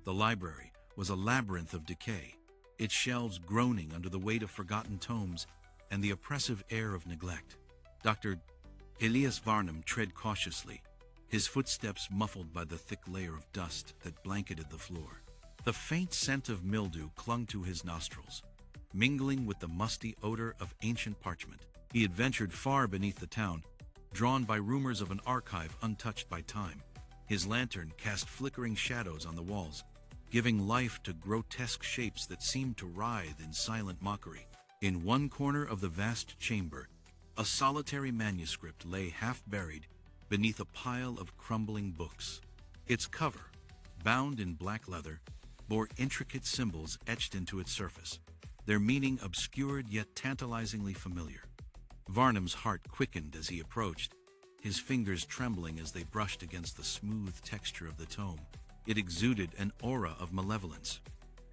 The library was a labyrinth of decay, its shelves groaning under the weight of forgotten tomes and the oppressive air of neglect. Dr. Elias Varnam tread cautiously, his footsteps muffled by the thick layer of dust that blanketed the floor. The faint scent of mildew clung to his nostrils, mingling with the musty odor of ancient parchment. He had ventured far beneath the town, drawn by rumors of an archive untouched by time. His lantern cast flickering shadows on the walls, giving life to grotesque shapes that seemed to writhe in silent mockery. In one corner of the vast chamber, a solitary manuscript lay half-buried beneath a pile of crumbling books. Its cover, bound in black leather, bore intricate symbols etched into its surface, their meaning obscured yet tantalizingly familiar. Varnam's heart quickened as he approached, his fingers trembling as they brushed against the smooth texture of the tome. It exuded an aura of malevolence,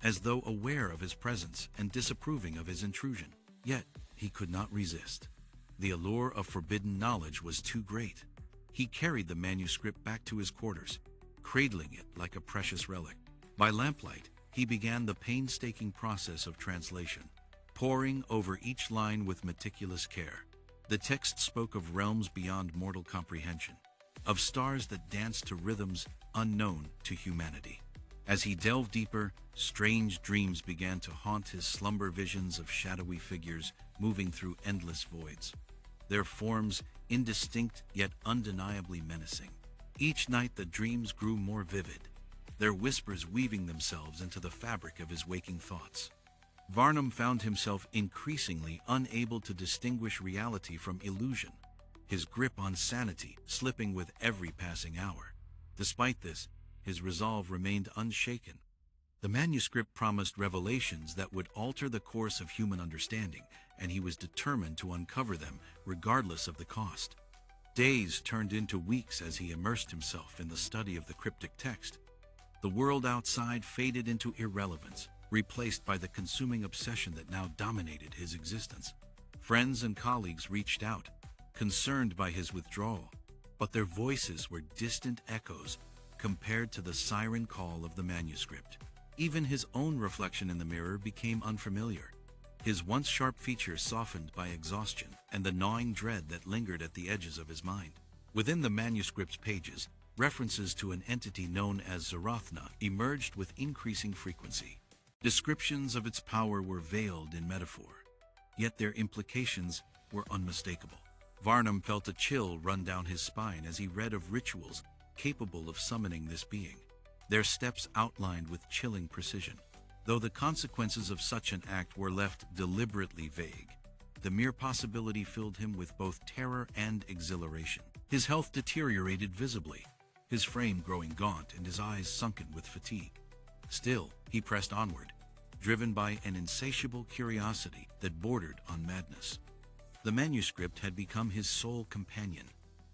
as though aware of his presence and disapproving of his intrusion. Yet he could not resist. The allure of forbidden knowledge was too great. He carried the manuscript back to his quarters, cradling it like a precious relic. By lamplight, he began the painstaking process of translation, poring over each line with meticulous care. The text spoke of realms beyond mortal comprehension, of stars that danced to rhythms unknown to humanity. As he delved deeper, strange dreams began to haunt his slumber, visions of shadowy figures moving through endless voids, their forms indistinct yet undeniably menacing. Each night the dreams grew more vivid, their whispers weaving themselves into the fabric of his waking thoughts. Varnam found himself increasingly unable to distinguish reality from illusion, his grip on sanity slipping with every passing hour. Despite this, his resolve remained unshaken. The manuscript promised revelations that would alter the course of human understanding, and he was determined to uncover them regardless of the cost. Days turned into weeks as he immersed himself in the study of the cryptic text. The world outside faded into irrelevance, replaced by the consuming obsession that now dominated his existence. Friends and colleagues reached out, concerned by his withdrawal, but their voices were distant echoes compared to the siren call of the manuscript. Even his own reflection in the mirror became unfamiliar, his once sharp features softened by exhaustion and the gnawing dread that lingered at the edges of his mind. Within the manuscript's pages, references to an entity known as Zarathna emerged with increasing frequency. Descriptions of its power were veiled in metaphor, yet their implications were unmistakable. Varnam felt a chill run down his spine as he read of rituals capable of summoning this being, their steps outlined with chilling precision. Though the consequences of such an act were left deliberately vague, the mere possibility filled him with both terror and exhilaration. His health deteriorated visibly, his frame growing gaunt and his eyes sunken with fatigue. Still, he pressed onward, driven by an insatiable curiosity that bordered on madness. The manuscript had become his sole companion,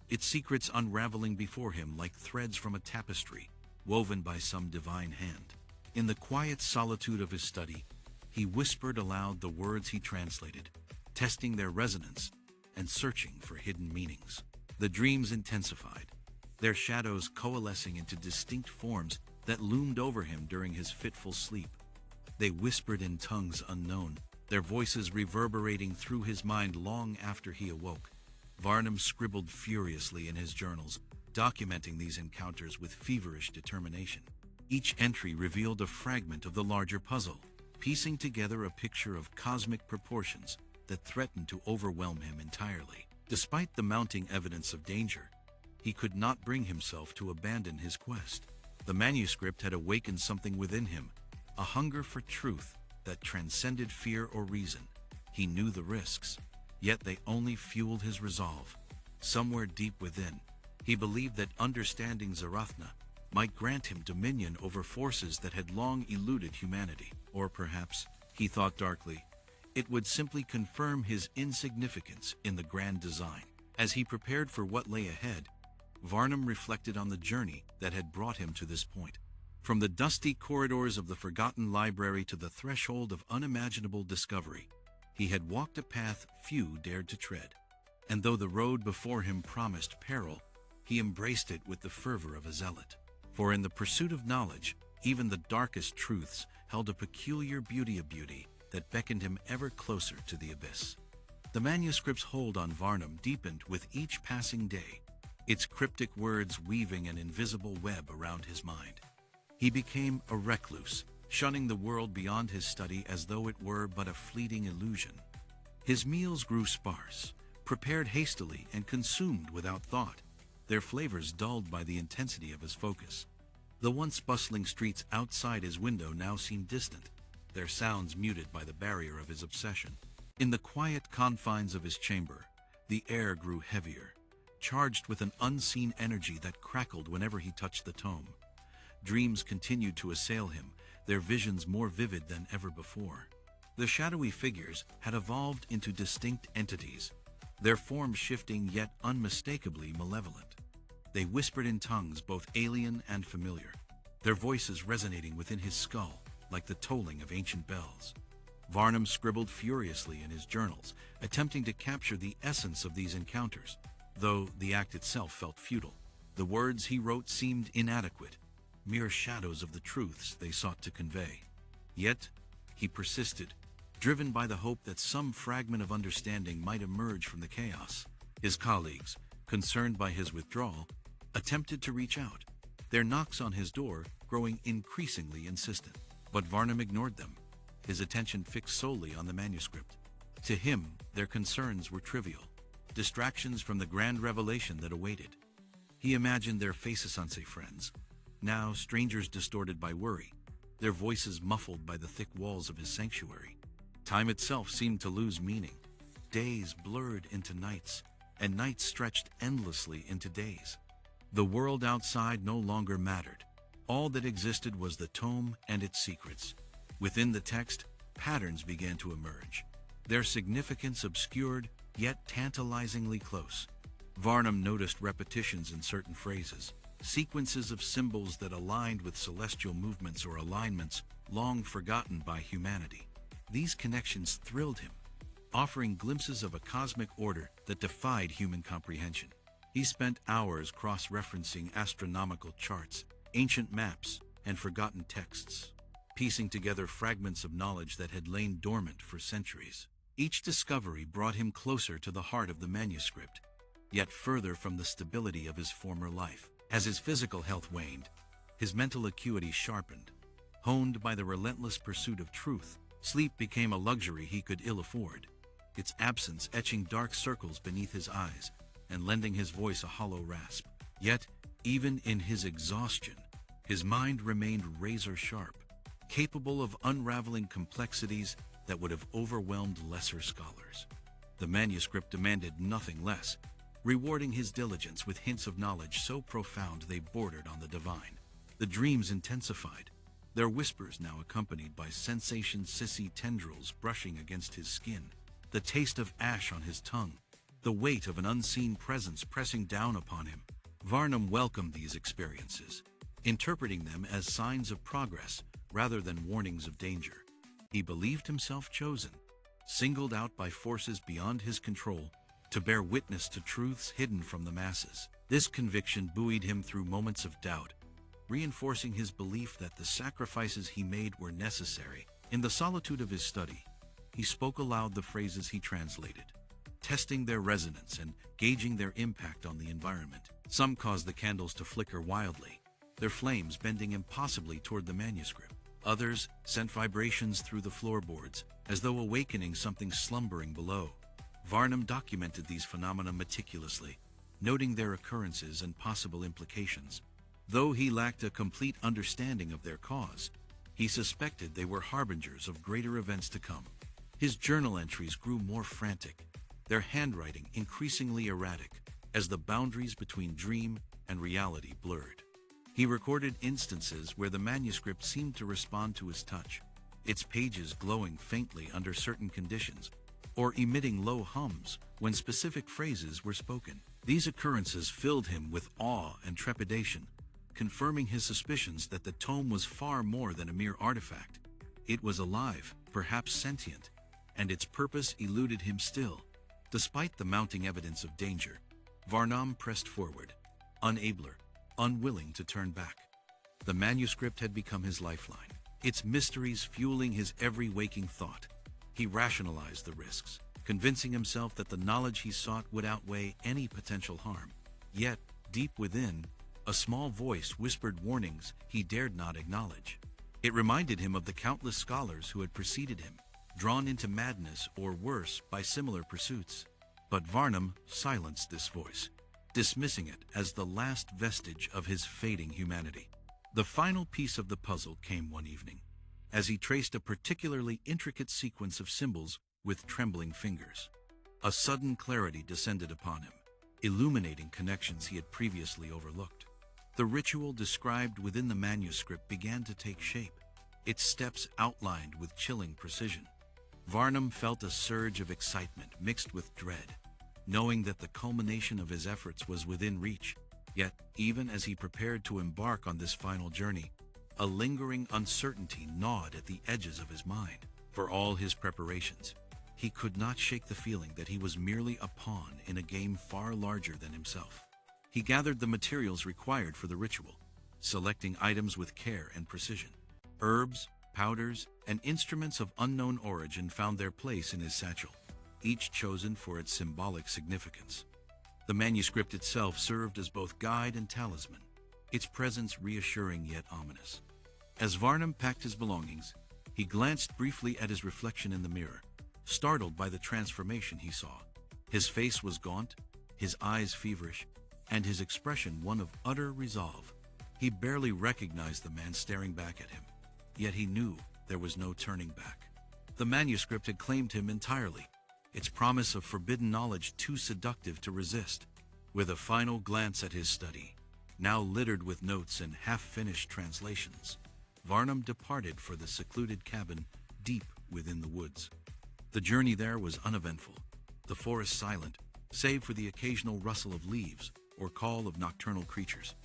its secrets unraveling before him like threads from a tapestry woven by some divine hand. In the quiet solitude of his study, he whispered aloud the words he translated, testing their resonance and searching for hidden meanings. The dreams intensified, their shadows coalescing into distinct forms that loomed over him during his fitful sleep. They whispered in tongues unknown, their voices reverberating through his mind long after he awoke. Varnam scribbled furiously in his journals, documenting these encounters with feverish determination. Each entry revealed a fragment of the larger puzzle, piecing together a picture of cosmic proportions that threatened to overwhelm him entirely. Despite the mounting evidence of danger, he could not bring himself to abandon his quest. The manuscript had awakened something within him, a hunger for truth that transcended fear or reason. He knew the risks, yet they only fueled his resolve. Somewhere deep within, he believed that understanding Zarathna might grant him dominion over forces that had long eluded humanity. Or perhaps, he thought darkly, it would simply confirm his insignificance in the grand design. As he prepared for what lay ahead, Varnam reflected on the journey that had brought him to this point. From the dusty corridors of the forgotten library to the threshold of unimaginable discovery, he had walked a path few dared to tread. And though the road before him promised peril, he embraced it with the fervor of a zealot. For in the pursuit of knowledge, Even the darkest truths held a peculiar beauty that beckoned him ever closer to the abyss. The manuscript's hold on Varnam deepened with each passing day, its cryptic words weaving an invisible web around his mind. He became a recluse, shunning the world beyond his study as though it were but a fleeting illusion. His meals grew sparse, prepared hastily and consumed without thought, their flavors dulled by the intensity of his focus. The once bustling streets outside his window now seemed distant, their sounds muted by the barrier of his obsession. In the quiet confines of his chamber, the air grew heavier, charged with an unseen energy that crackled whenever he touched the tome. Dreams continued to assail him, their visions more vivid than ever before. The shadowy figures had evolved into distinct entities, their forms shifting yet unmistakably malevolent. They whispered in tongues both alien and familiar, their voices resonating within his skull like the tolling of ancient bells. Varnam scribbled furiously in his journals, attempting to capture the essence of these encounters, though the act itself felt futile. The words he wrote seemed inadequate, mere shadows of the truths they sought to convey. Yet, he persisted, driven by the hope that some fragment of understanding might emerge from the chaos. His colleagues, concerned by his withdrawal, attempted to reach out, their knocks on his door growing increasingly insistent. But Varnam ignored them, his attention fixed solely on the manuscript. To him, their concerns were trivial, distractions from the grand revelation that awaited. He imagined their faces-sensé friends, now strangers distorted by worry, their voices muffled by the thick walls of his sanctuary. Time itself seemed to lose meaning. Days blurred into nights, and nights stretched endlessly into days. The world outside no longer mattered. All that existed was the tome and its secrets. Within the text, patterns began to emerge, their significance obscured, yet tantalizingly close. Varnam noticed repetitions in certain phrases, sequences of symbols that aligned with celestial movements or alignments long forgotten by humanity. These connections thrilled him, offering glimpses of a cosmic order that defied human comprehension. He spent hours cross-referencing astronomical charts, ancient maps, and forgotten texts, piecing together fragments of knowledge that had lain dormant for centuries. Each discovery brought him closer to the heart of the manuscript, yet further from the stability of his former life. As his physical health waned, his mental acuity sharpened. Honed by the relentless pursuit of truth, sleep became a luxury he could ill afford, its absence etching dark circles beneath his eyes and lending his voice a hollow rasp. Yet, even in his exhaustion, his mind remained razor-sharp, capable of unraveling complexities that would have overwhelmed lesser scholars. The manuscript demanded nothing less, rewarding his diligence with hints of knowledge so profound they bordered on the divine. The dreams intensified, their whispers now accompanied by sensation-sissy tendrils brushing against his skin, the taste of ash on his tongue, the weight of an unseen presence pressing down upon him. Varnam welcomed these experiences, interpreting them as signs of progress rather than warnings of danger. He believed himself chosen, singled out by forces beyond his control, to bear witness to truths hidden from the masses. This conviction buoyed him through moments of doubt, reinforcing his belief that the sacrifices he made were necessary. In the solitude of his study, he spoke aloud the phrases he translated, testing their resonance and gauging their impact on the environment. Some caused the candles to flicker wildly, their flames bending impossibly toward the manuscript. Others sent vibrations through the floorboards, as though awakening something slumbering below. Varnam documented these phenomena meticulously, noting their occurrences and possible implications. Though he lacked a complete understanding of their cause, he suspected they were harbingers of greater events to come. His journal entries grew more frantic, their handwriting increasingly erratic, as the boundaries between dream and reality blurred. He recorded instances where the manuscript seemed to respond to his touch, its pages glowing faintly under certain conditions, or emitting low hums when specific phrases were spoken. These occurrences filled him with awe and trepidation, confirming his suspicions that the tome was far more than a mere artifact. It was alive, perhaps sentient, and its purpose eluded him still. Despite the mounting evidence of danger, Varnam pressed forward, unwilling to turn back. The manuscript had become his lifeline, its mysteries fueling his every waking thought. He rationalized the risks, convincing himself that the knowledge he sought would outweigh any potential harm. Yet, deep within, a small voice whispered warnings he dared not acknowledge. It reminded him of the countless scholars who had preceded him, drawn into madness or worse by similar pursuits. But Varnam silenced this voice, dismissing it as the last vestige of his fading humanity. The final piece of the puzzle came one evening, as he traced a particularly intricate sequence of symbols with trembling fingers. A sudden clarity descended upon him, illuminating connections he had previously overlooked. The ritual described within the manuscript began to take shape, its steps outlined with chilling precision. Varnam felt a surge of excitement mixed with dread, knowing that the culmination of his efforts was within reach. Yet, even as he prepared to embark on this final journey, a lingering uncertainty gnawed at the edges of his mind. For all his preparations, he could not shake the feeling that he was merely a pawn in a game far larger than himself. He gathered the materials required for the ritual, selecting items with care and precision. Herbs, powders, and instruments of unknown origin found their place in his satchel, each chosen for its symbolic significance. The manuscript itself served as both guide and talisman, its presence reassuring yet ominous. As Varnam packed his belongings, he glanced briefly at his reflection in the mirror, startled by the transformation he saw. His face was gaunt, his eyes feverish, and his expression one of utter resolve. He barely recognized the man staring back at him, yet he knew there was no turning back. The manuscript had claimed him entirely, its promise of forbidden knowledge too seductive to resist. With a final glance at his study, now littered with notes and half-finished translations, Varnam departed for the secluded cabin deep within the woods. The journey there was uneventful, the forest silent, save for the occasional rustle of leaves or call of nocturnal creatures.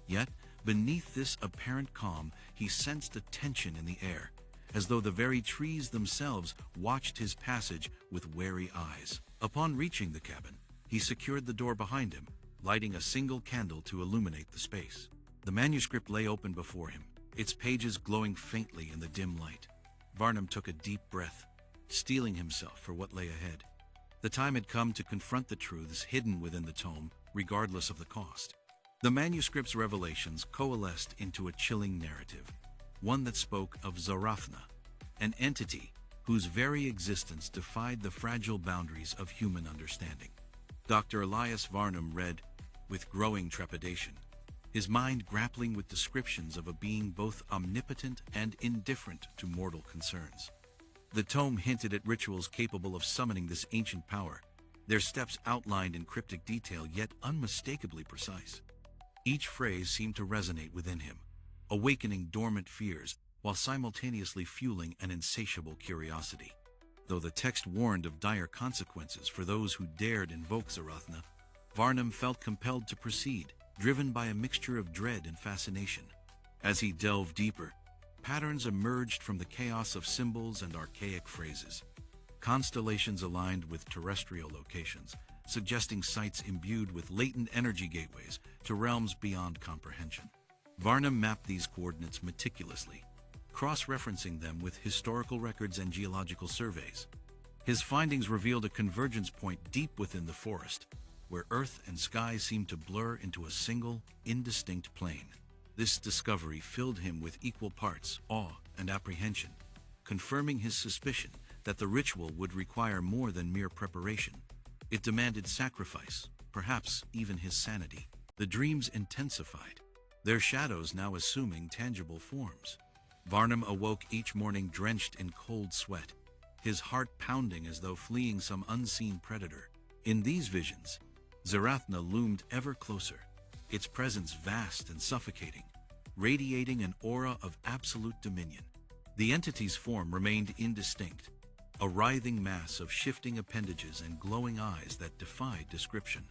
Yet, beneath this apparent calm, he sensed a tension in the air, as though the very trees themselves watched his passage with wary eyes. Upon reaching the cabin, he secured the door behind him, lighting a single candle to illuminate the space. The manuscript lay open before him, its pages glowing faintly in the dim light. Varnam took a deep breath, steeling himself for what lay ahead. The time had come to confront the truths hidden within the tome, regardless of the cost. The manuscript's revelations coalesced into a chilling narrative, one that spoke of Zarathna, an entity whose very existence defied the fragile boundaries of human understanding. Dr. Elias Varnam read with growing trepidation, his mind grappling with descriptions of a being both omnipotent and indifferent to mortal concerns. The tome hinted at rituals capable of summoning this ancient power, their steps outlined in cryptic detail yet unmistakably precise. Each phrase seemed to resonate within him, awakening dormant fears while simultaneously fueling an insatiable curiosity. Though the text warned of dire consequences for those who dared invoke Zarathna, Varnam felt compelled to proceed, driven by a mixture of dread and fascination. As he delved deeper, patterns emerged from the chaos of symbols and archaic phrases. Constellations aligned with terrestrial locations, suggesting sites imbued with latent energy gateways to realms beyond comprehension. Varnam mapped these coordinates meticulously, cross-referencing them with historical records and geological surveys. His findings revealed a convergence point deep within the forest, where earth and sky seemed to blur into a single, indistinct plane. This discovery filled him with equal parts awe and apprehension, confirming his suspicion that the ritual would require more than mere preparation. It demanded sacrifice, perhaps even his sanity. The dreams intensified, their shadows now assuming tangible forms. Varnam awoke each morning drenched in cold sweat, his heart pounding as though fleeing some unseen predator. In these visions, Zarathna loomed ever closer, its presence vast and suffocating, radiating an aura of absolute dominion. The entity's form remained indistinct, a writhing mass of shifting appendages and glowing eyes that defied description.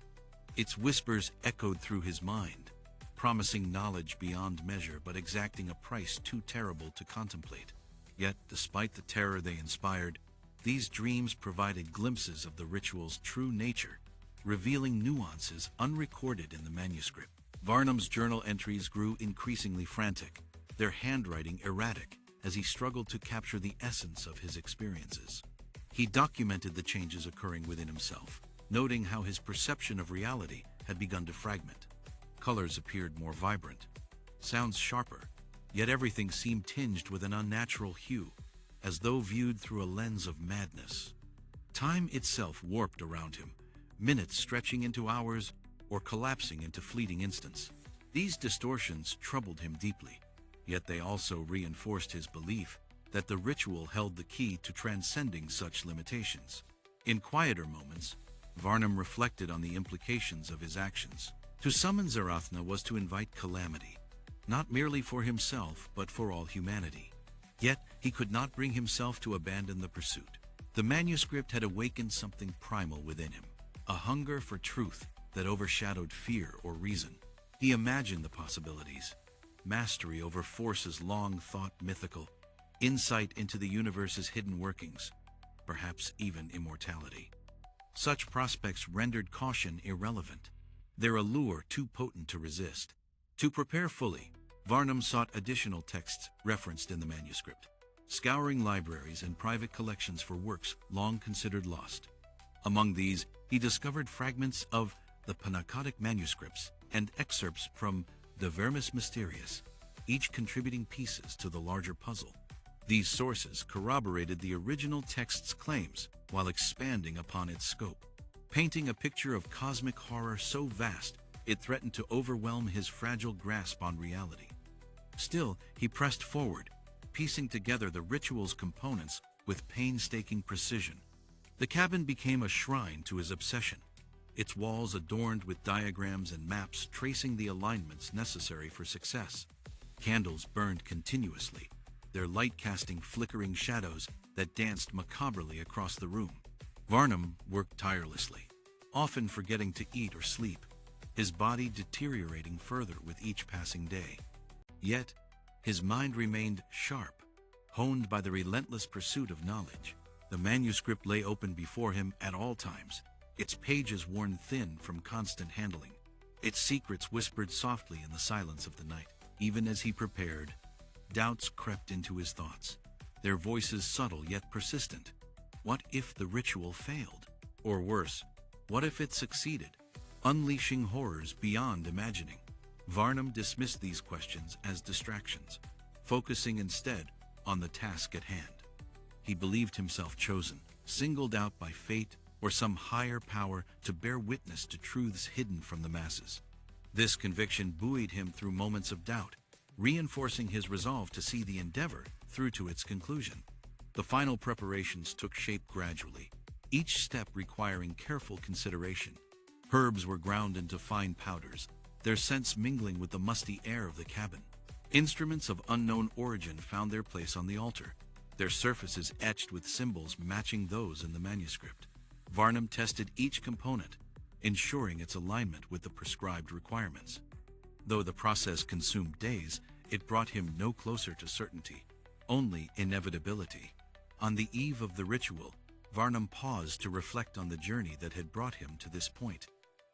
Its whispers echoed through his mind, promising knowledge beyond measure but exacting a price too terrible to contemplate. Yet, despite the terror they inspired, these dreams provided glimpses of the ritual's true nature, revealing nuances unrecorded in the manuscript. Varnam's journal entries grew increasingly frantic, their handwriting erratic as he struggled to capture the essence of his experiences. He documented the changes occurring within himself, noting how his perception of reality had begun to fragment. Colors appeared more vibrant, sounds sharper, yet everything seemed tinged with an unnatural hue, as though viewed through a lens of madness. Time itself warped around him, minutes stretching into hours or collapsing into fleeting instants. These distortions troubled him deeply, yet they also reinforced his belief that the ritual held the key to transcending such limitations. In quieter moments, Varnam reflected on the implications of his actions. To summon Zarathna was to invite calamity, not merely for himself but for all humanity. Yet he could not bring himself to abandon the pursuit. The manuscript had awakened something primal within him, a hunger for truth that overshadowed fear or reason. He imagined the possibilities: mastery over forces long thought mythical, insight into the universe's hidden workings, perhaps even immortality. Such prospects rendered caution irrelevant, their allure too potent to resist. To prepare fully, Varnam sought additional texts referenced in the manuscript, scouring libraries and private collections for works long considered lost. Among these, he discovered fragments of the Panacodic manuscripts and excerpts from the Vermis Mysterious, each contributing pieces to the larger puzzle. These sources corroborated the original text's claims while expanding upon its scope, painting a picture of cosmic horror so vast it threatened to overwhelm his fragile grasp on reality. Still, he pressed forward, piecing together the ritual's components with painstaking precision. The cabin became a shrine to his obsession, its walls adorned with diagrams and maps tracing the alignments necessary for success. Candles burned continuously, their light casting flickering shadows that danced macabrely across the room. Varnam worked tirelessly, often forgetting to eat or sleep, his body deteriorating further with each passing day. Yet, his mind remained sharp, honed by the relentless pursuit of knowledge. The manuscript lay open before him at all times, its pages worn thin from constant handling, its secrets whispered softly in the silence of the night. Even as he prepared, doubts crept into his thoughts, their voices subtle yet persistent. What if the ritual failed? Or worse, what if it succeeded, unleashing horrors beyond imagining? Varnam dismissed these questions as distractions, focusing instead on the task at hand. He believed himself chosen, singled out by fate or some higher power to bear witness to truths hidden from the masses. This conviction buoyed him through moments of doubt, reinforcing his resolve to see the endeavor through to its conclusion. The final preparations took shape gradually, each step requiring careful consideration. Herbs were ground into fine powders, their scents mingling with the musty air of the cabin. Instruments of unknown origin found their place on the altar, their surfaces etched with symbols matching those in the manuscript. Varnam tested each component, ensuring its alignment with the prescribed requirements. Though the process consumed days, it brought him no closer to certainty, only inevitability. On the eve of the ritual, Varnam paused to reflect on the journey that had brought him to this point.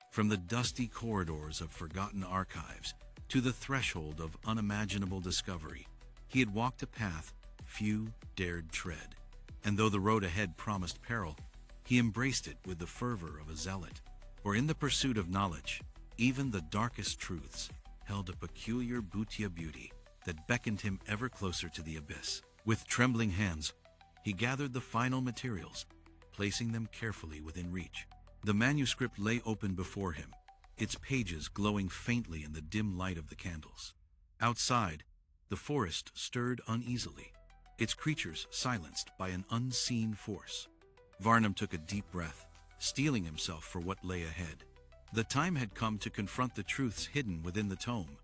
From the dusty corridors of forgotten archives to the threshold of unimaginable discovery, he had walked a path few dared tread. And though the road ahead promised peril, he embraced it with the fervor of a zealot. For in the pursuit of knowledge, even the darkest truths held a peculiar bhutia beauty that beckoned him ever closer to the abyss. With trembling hands, he gathered the final materials, placing them carefully within reach. The manuscript lay open before him, its pages glowing faintly in the dim light of the candles. Outside, the forest stirred uneasily, its creatures silenced by an unseen force. Varnam took a deep breath, steeling himself for what lay ahead. The time had come to confront the truths hidden within the tome,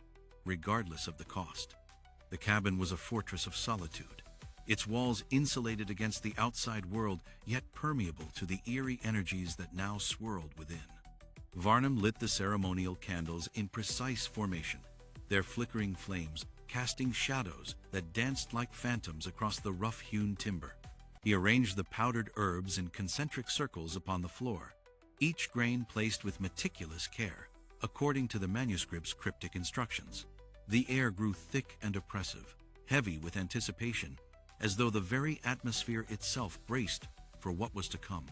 regardless of the cost. The cabin was a fortress of solitude, its walls insulated against the outside world, yet permeable to the eerie energies that now swirled within. Varnam lit the ceremonial candles in precise formation, their flickering flames casting shadows that danced like phantoms across the rough-hewn timber. He arranged the powdered herbs in concentric circles upon the floor, each grain placed with meticulous care. according to the manuscript's cryptic instructions. The air grew thick and oppressive, heavy with anticipation, as though the very atmosphere itself braced for what was to come.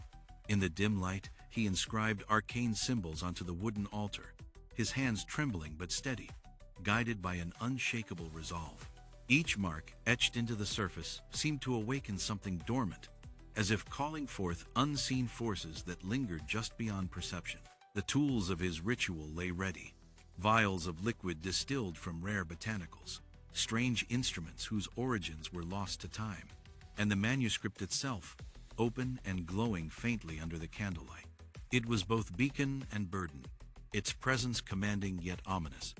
In the dim light, he inscribed arcane symbols onto the wooden altar, his hands trembling but steady, guided by an unshakable resolve. Each mark, etched into the surface, seemed to awaken something dormant, as if calling forth unseen forces that lingered just beyond perception. The tools of his ritual lay ready, vials of liquid distilled from rare botanicals, strange instruments whose origins were lost to time, and the manuscript itself, open and glowing faintly under the candlelight. It was both beacon and burden, its presence commanding yet ominous.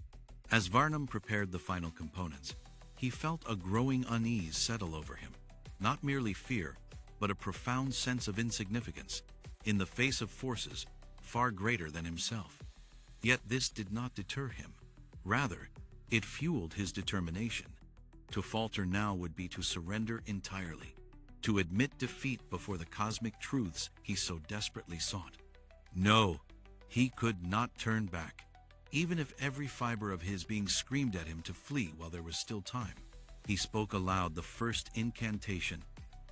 As Varnam prepared the final components, he felt a growing unease settle over him, not merely fear, but a profound sense of insignificance in the face of forces far greater than himself. Yet this did not deter him. Rather, it fueled his determination. To falter now would be to surrender entirely, to admit defeat before the cosmic truths he so desperately sought. No, he could not turn back, even if every fiber of his being screamed at him to flee while there was still time. He spoke aloud the first incantation,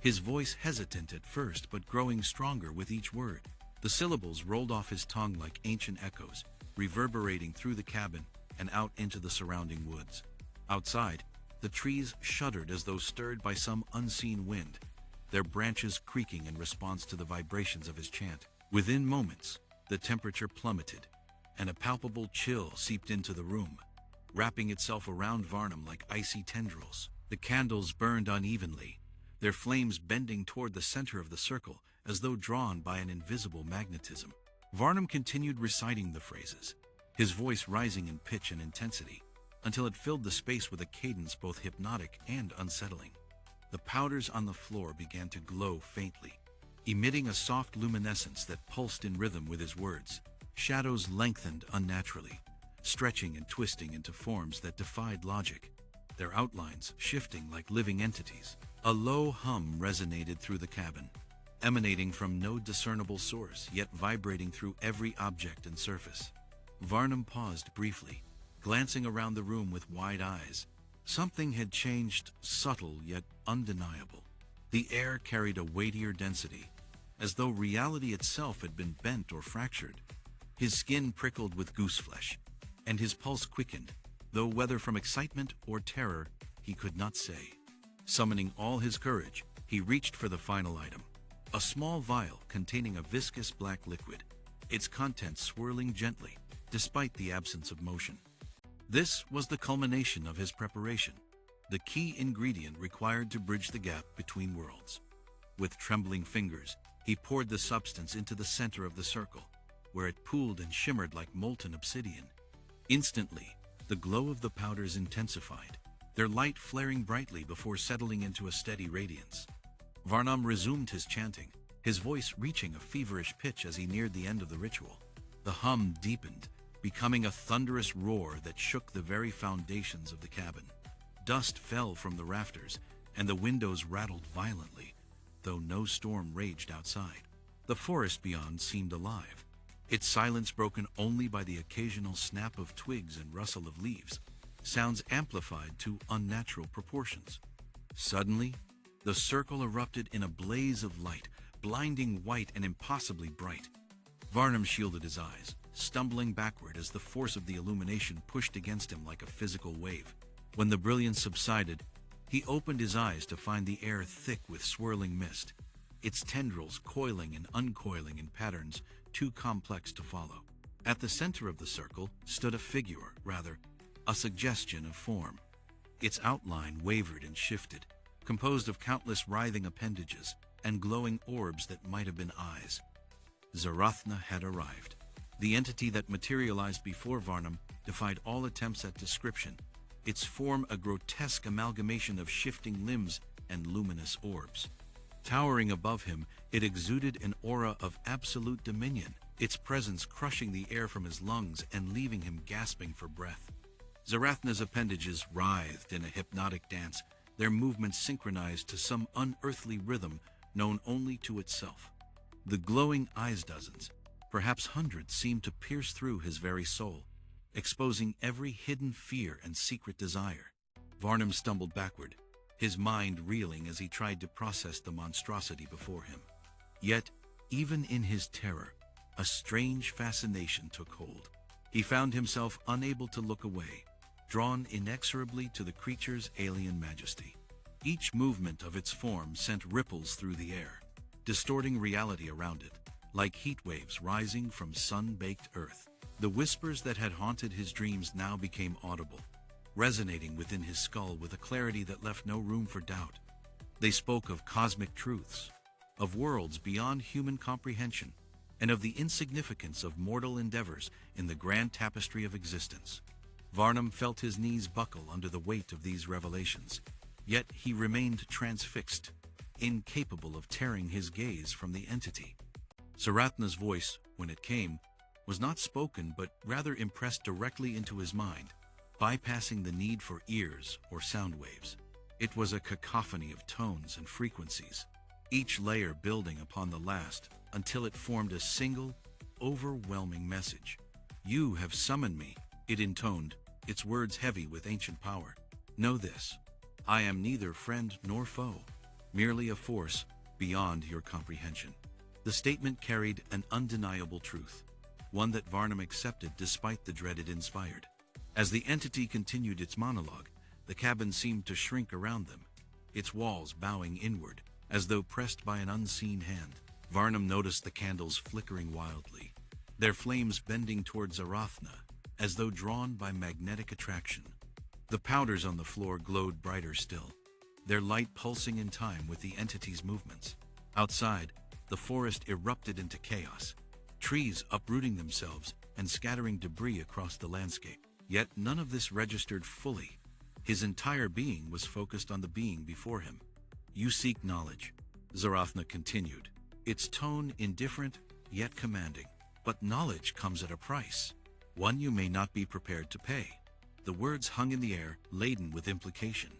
his voice hesitant at first but growing stronger with each word. The syllables rolled off his tongue like ancient echoes, reverberating through the cabin and out into the surrounding woods. Outside, the trees shuddered as though stirred by some unseen wind, their branches creaking in response to the vibrations of his chant. Within moments, the temperature plummeted, and a palpable chill seeped into the room, wrapping itself around Varnam like icy tendrils. The candles burned unevenly, their flames bending toward the center of the circle as though drawn by an invisible magnetism. Varnam continued reciting the phrases, his voice rising in pitch and intensity, until it filled the space with a cadence both hypnotic and unsettling. The powders on the floor began to glow faintly, emitting a soft luminescence that pulsed in rhythm with his words. Shadows lengthened unnaturally, stretching and twisting into forms that defied logic, their outlines shifting like living entities. A low hum resonated through the cabin, emanating from no discernible source, yet vibrating through every object and surface. Varnam paused briefly, glancing around the room with wide eyes. Something had changed, subtle yet undeniable. The air carried a weightier density, as though reality itself had been bent or fractured. His skin prickled with gooseflesh, and his pulse quickened, though whether from excitement or terror, he could not say. Summoning all his courage, he reached for the final item, a small vial containing a viscous black liquid, its contents swirling gently, despite the absence of motion. This was the culmination of his preparation, the key ingredient required to bridge the gap between worlds. With trembling fingers, he poured the substance into the center of the circle, where it pooled and shimmered like molten obsidian. Instantly, the glow of the powders intensified, their light flaring brightly before settling into a steady radiance. Varnam resumed his chanting, his voice reaching a feverish pitch as he neared the end of the ritual. The hum deepened, becoming a thunderous roar that shook the very foundations of the cabin. Dust fell from the rafters, and the windows rattled violently, though no storm raged outside. The forest beyond seemed alive, its silence broken only by the occasional snap of twigs and rustle of leaves, sounds amplified to unnatural proportions. Suddenly, the circle erupted in a blaze of light, blinding white and impossibly bright. Varnam shielded his eyes, stumbling backward as the force of the illumination pushed against him like a physical wave. When the brilliance subsided, he opened his eyes to find the air thick with swirling mist, its tendrils coiling and uncoiling in patterns too complex to follow. At the center of the circle stood a figure, rather, a suggestion of form. Its outline wavered and shifted, composed of countless writhing appendages and glowing orbs that might have been eyes. Zarathna had arrived. The entity that materialized before Varnam defied all attempts at description, its form a grotesque amalgamation of shifting limbs and luminous orbs. Towering above him, it exuded an aura of absolute dominion, its presence crushing the air from his lungs and leaving him gasping for breath. Zarathna's appendages writhed in a hypnotic dance, their movements synchronized to some unearthly rhythm known only to itself. The glowing eyes dozens, Perhaps hundreds, seemed to pierce through his very soul, exposing every hidden fear and secret desire. Varnam stumbled backward, his mind reeling as he tried to process the monstrosity before him. Yet, even in his terror, a strange fascination took hold. He found himself unable to look away, drawn inexorably to the creature's alien majesty. Each movement of its form sent ripples through the air, distorting reality around it, like heat waves rising from sun-baked earth. The whispers that had haunted his dreams now became audible, resonating within his skull with a clarity that left no room for doubt. They spoke of cosmic truths, of worlds beyond human comprehension, and of the insignificance of mortal endeavors in the grand tapestry of existence. Varnam felt his knees buckle under the weight of these revelations, yet he remained transfixed, incapable of tearing his gaze from the entity. Zarathna's voice, when it came, was not spoken but rather impressed directly into his mind, bypassing the need for ears or sound waves. It was a cacophony of tones and frequencies, each layer building upon the last until it formed a single, overwhelming message. "You have summoned me," it intoned, its words heavy with ancient power. "Know this, I am neither friend nor foe, merely a force beyond your comprehension." The statement carried an undeniable truth, one that Varnam accepted despite the dread it inspired. As the entity continued its monologue, the cabin seemed to shrink around them, its walls bowing inward, as though pressed by an unseen hand. Varnam noticed the candles flickering wildly, their flames bending toward Zarathna, as though drawn by magnetic attraction. The powders on the floor glowed brighter still, their light pulsing in time with the entity's movements. Outside, the forest erupted into chaos, trees uprooting themselves and scattering debris across the landscape. Yet none of this registered fully. His entire being was focused on the being before him. "You seek knowledge," Zarathna continued, its tone indifferent yet commanding. "But knowledge comes at a price, one you may not be prepared to pay." The words hung in the air, laden with implication.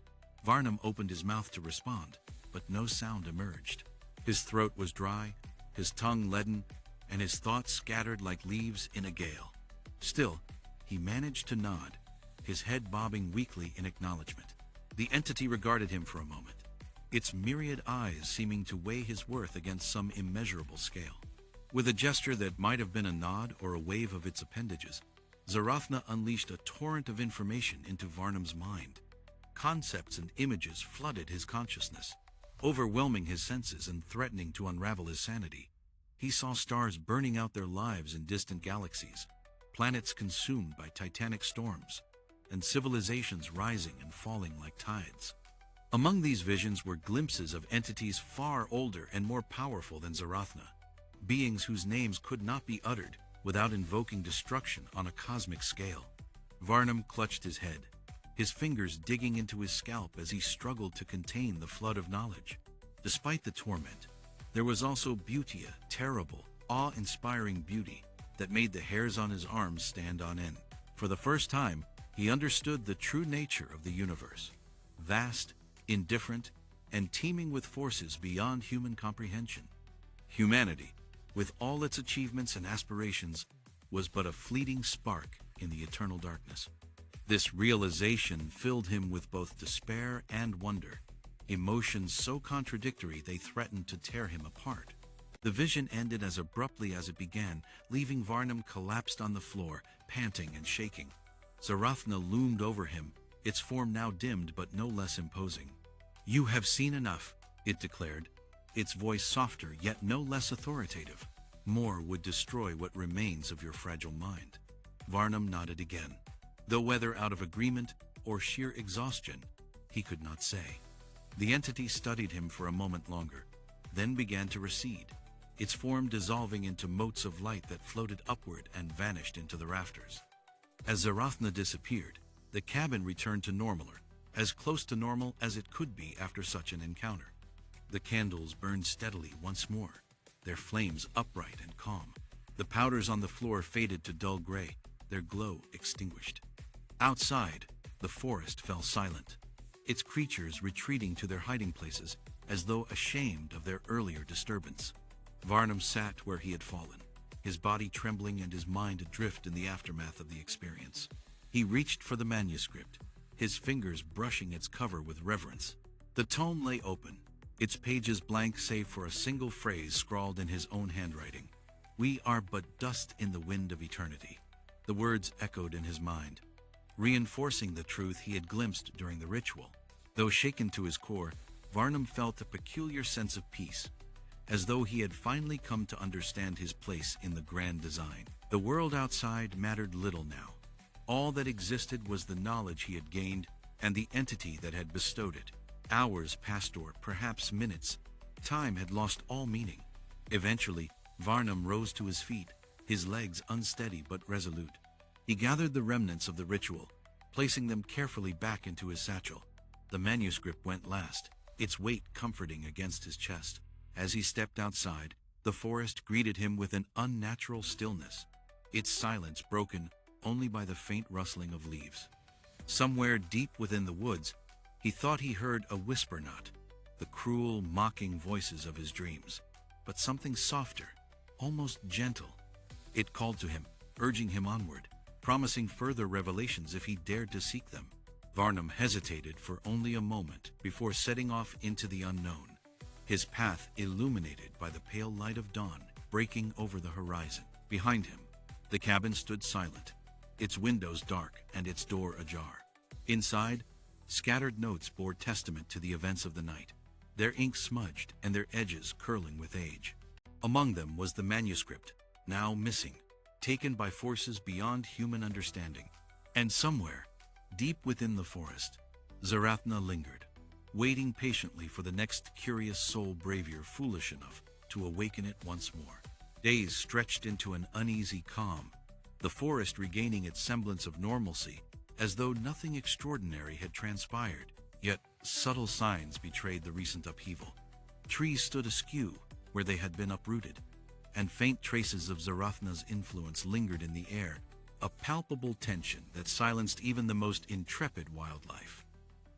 Varnam opened his mouth to respond, but no sound emerged. His throat was dry, his tongue leaden, and his thoughts scattered like leaves in a gale. Still, he managed to nod, his head bobbing weakly in acknowledgement. The entity regarded him for a moment, its myriad eyes seeming to weigh his worth against some immeasurable scale. With a gesture that might have been a nod or a wave of its appendages, Zarathna unleashed a torrent of information into Varnam's mind. Concepts and images flooded his consciousness, overwhelming his senses and threatening to unravel his sanity. He saw stars burning out their lives in distant galaxies, planets consumed by titanic storms, and civilizations rising and falling like tides. Among these visions were glimpses of entities far older and more powerful than Zarathna, beings whose names could not be uttered without invoking destruction on a cosmic scale. Varnam clutched his head, his fingers digging into his scalp as he struggled to contain the flood of knowledge. Despite the torment, there was also beauty, a terrible, awe-inspiring beauty that made the hairs on his arms stand on end. For the first time, he understood the true nature of the universe, vast, indifferent, and teeming with forces beyond human comprehension. Humanity, with all its achievements and aspirations, was but a fleeting spark in the eternal darkness. This realization filled him with both despair and wonder, emotions so contradictory they threatened to tear him apart. The vision ended as abruptly as it began, leaving Varnam collapsed on the floor, panting and shaking. Zarathna loomed over him, its form now dimmed but no less imposing. "You have seen enough," it declared, its voice softer yet no less authoritative. "More would destroy what remains of your fragile mind." Varnam nodded again, though whether out of agreement or sheer exhaustion, he could not say. The entity studied him for a moment longer, then began to recede, its form dissolving into motes of light that floated upward and vanished into the rafters. As Zarathna disappeared, the cabin returned to normal, as close to normal as it could be after such an encounter. The candles burned steadily once more, their flames upright and calm. The powders on the floor faded to dull gray, their glow extinguished. Outside, the forest fell silent, its creatures retreating to their hiding places as though ashamed of their earlier disturbance. Varnam sat where he had fallen, his body trembling and his mind adrift in the aftermath of the experience. He reached for the manuscript, his fingers brushing its cover with reverence. The tome lay open, its pages blank save for a single phrase scrawled in his own handwriting. "We are but dust in the wind of eternity." The words echoed in his mind, reinforcing the truth he had glimpsed during the ritual. Though shaken to his core, Varnam felt a peculiar sense of peace, as though he had finally come to understand his place in the grand design. The world outside mattered little now. All that existed was the knowledge he had gained and the entity that had bestowed it. Hours passed, or perhaps minutes. Time had lost all meaning. Eventually, Varnam rose to his feet, his legs unsteady but resolute. He gathered the remnants of the ritual, placing them carefully back into his satchel. The manuscript went last, its weight comforting against his chest. As he stepped outside, the forest greeted him with an unnatural stillness, its silence broken only by the faint rustling of leaves. Somewhere deep within the woods, he thought he heard a whisper, not the cruel, mocking voices of his dreams, but something softer, almost gentle. It called to him, urging him onward, promising further revelations if he dared to seek them. Varnam hesitated for only a moment before setting off into the unknown, his path illuminated by the pale light of dawn breaking over the horizon. Behind him, the cabin stood silent, its windows dark and its door ajar. Inside, scattered notes bore testament to the events of the night, their ink smudged and their edges curling with age. Among them was the manuscript, now missing, taken by forces beyond human understanding. And somewhere, deep within the forest, Zarathna lingered, waiting patiently for the next curious soul braver foolish enough to awaken it once more. Days stretched into an uneasy calm, the forest regaining its semblance of normalcy, as though nothing extraordinary had transpired. Yet subtle signs betrayed the recent upheaval. Trees stood askew where they had been uprooted, and faint traces of Zarathna's influence lingered in the air, a palpable tension that silenced even the most intrepid wildlife.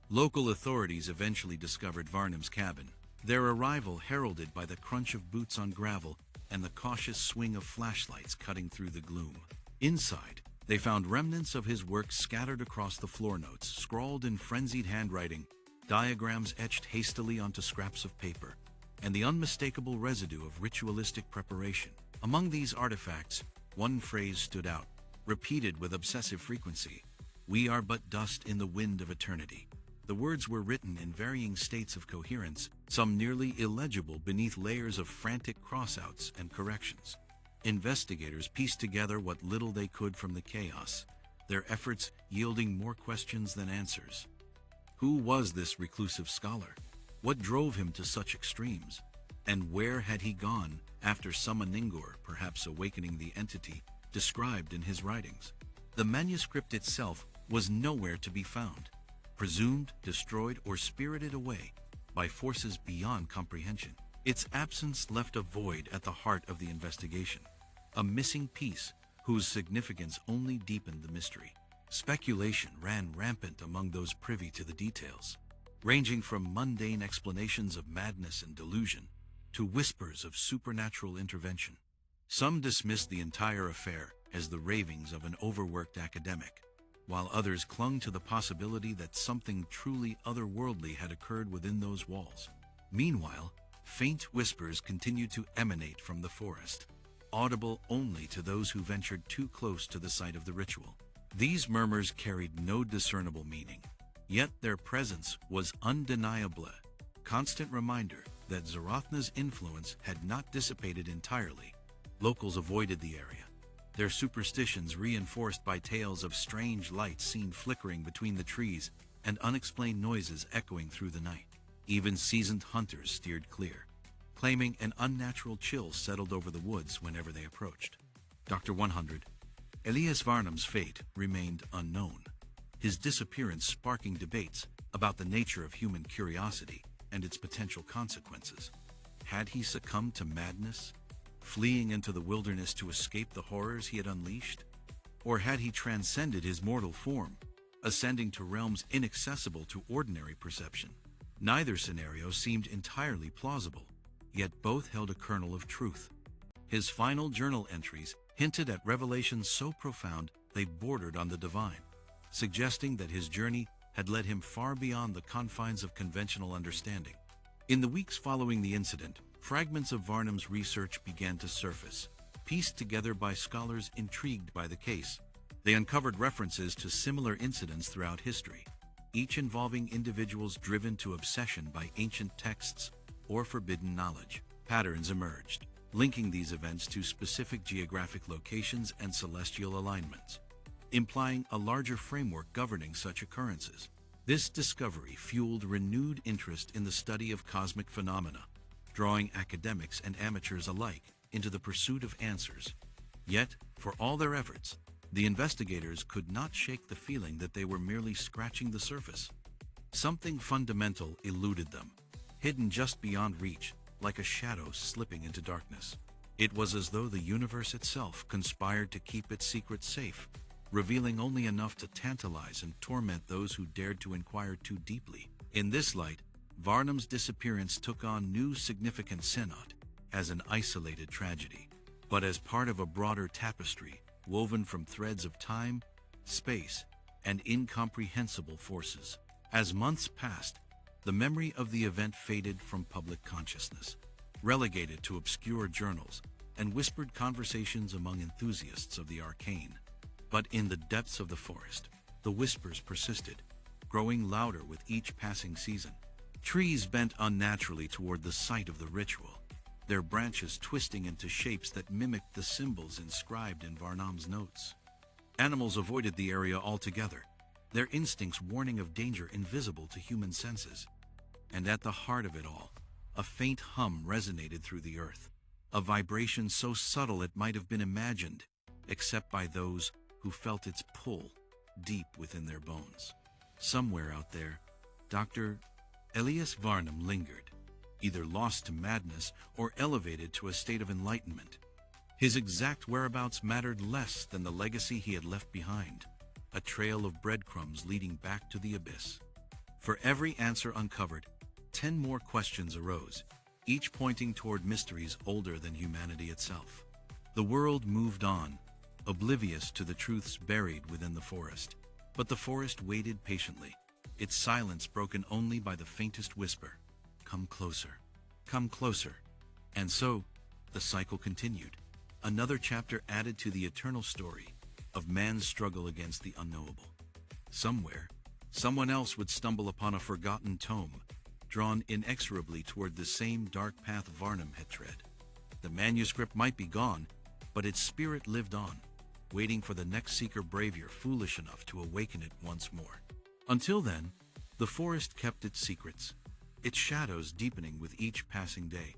Local authorities eventually discovered Varnam's cabin, their arrival heralded by the crunch of boots on gravel and the cautious swing of flashlights cutting through the gloom. Inside, they found remnants of his work scattered across the floor, notes scrawled in frenzied handwriting, diagrams etched hastily onto scraps of paper, and the unmistakable residue of ritualistic preparation. Among these artifacts, one phrase stood out, repeated with obsessive frequency: "We are but dust in the wind of eternity." The words were written in varying states of coherence, some nearly illegible beneath layers of frantic crossouts and corrections. Investigators pieced together what little they could from the chaos, their efforts yielding more questions than answers. Who was this reclusive scholar? What drove him to such extremes? And where had he gone after summoning or perhaps awakening the entity described in his writings? The manuscript itself was nowhere to be found, presumed destroyed or spirited away by forces beyond comprehension. Its absence left a void at the heart of the investigation, a missing piece whose significance only deepened the mystery. Speculation ran rampant among those privy to the details, ranging from mundane explanations of madness and delusion to whispers of supernatural intervention. Some dismissed the entire affair as the ravings of an overworked academic, while others clung to the possibility that something truly otherworldly had occurred within those walls. Meanwhile, faint whispers continued to emanate from the forest, audible only to those who ventured too close to the site of the ritual. These murmurs carried no discernible meaning, yet their presence was undeniable, a constant reminder that Zarathna's influence had not dissipated entirely. Locals avoided the area, their superstitions reinforced by tales of strange lights seen flickering between the trees and unexplained noises echoing through the night. Even seasoned hunters steered clear, claiming an unnatural chill settled over the woods whenever they approached. Dr. 100. Elias Varnam's fate remained unknown, his disappearance sparking debates about the nature of human curiosity and its potential consequences. Had he succumbed to madness, fleeing into the wilderness to escape the horrors he had unleashed? Or had he transcended his mortal form, ascending to realms inaccessible to ordinary perception? Neither scenario seemed entirely plausible, yet both held a kernel of truth. His final journal entries hinted at revelations so profound they bordered on the divine, suggesting that his journey had led him far beyond the confines of conventional understanding. In the weeks following the incident, fragments of Varnam's research began to surface, pieced together by scholars intrigued by the case. They uncovered references to similar incidents throughout history, each involving individuals driven to obsession by ancient texts or forbidden knowledge. Patterns emerged, linking these events to specific geographic locations and celestial alignments, implying a larger framework governing such occurrences. This discovery fueled renewed interest in the study of cosmic phenomena, drawing academics and amateurs alike into the pursuit of answers. Yet, for all their efforts, the investigators could not shake the feeling that they were merely scratching the surface. Something fundamental eluded them, hidden just beyond reach, like a shadow slipping into darkness. It was as though the universe itself conspired to keep its secrets safe, revealing only enough to tantalize and torment those who dared to inquire too deeply. In this light, Varnam's disappearance took on new significance, not as an isolated tragedy, but as part of a broader tapestry woven from threads of time, space, and incomprehensible forces. As months passed, the memory of the event faded from public consciousness, relegated to obscure journals and whispered conversations among enthusiasts of the arcane. But in the depths of the forest, the whispers persisted, growing louder with each passing season. Trees bent unnaturally toward the site of the ritual, their branches twisting into shapes that mimicked the symbols inscribed in Varnam's notes. Animals avoided the area altogether, their instincts warning of danger invisible to human senses. And at the heart of it all, a faint hum resonated through the earth, a vibration so subtle it might have been imagined, except by those who felt its pull deep within their bones. Somewhere out there, Dr. Elias Varnam lingered, either lost to madness or elevated to a state of enlightenment. His exact whereabouts mattered less than the legacy he had left behind, a trail of breadcrumbs leading back to the abyss. For every answer uncovered, 10 more questions arose, each pointing toward mysteries older than humanity itself. The world moved on, oblivious to the truths buried within the forest. But the forest waited patiently, its silence broken only by the faintest whisper, "Come closer, come closer." And so, the cycle continued, another chapter added to the eternal story of man's struggle against the unknowable. Somewhere, someone else would stumble upon a forgotten tome, drawn inexorably toward the same dark path Varnam had tread. The manuscript might be gone, but its spirit lived on, waiting for the next seeker brave or foolish enough to awaken it once more. Until then, the forest kept its secrets, its shadows deepening with each passing day.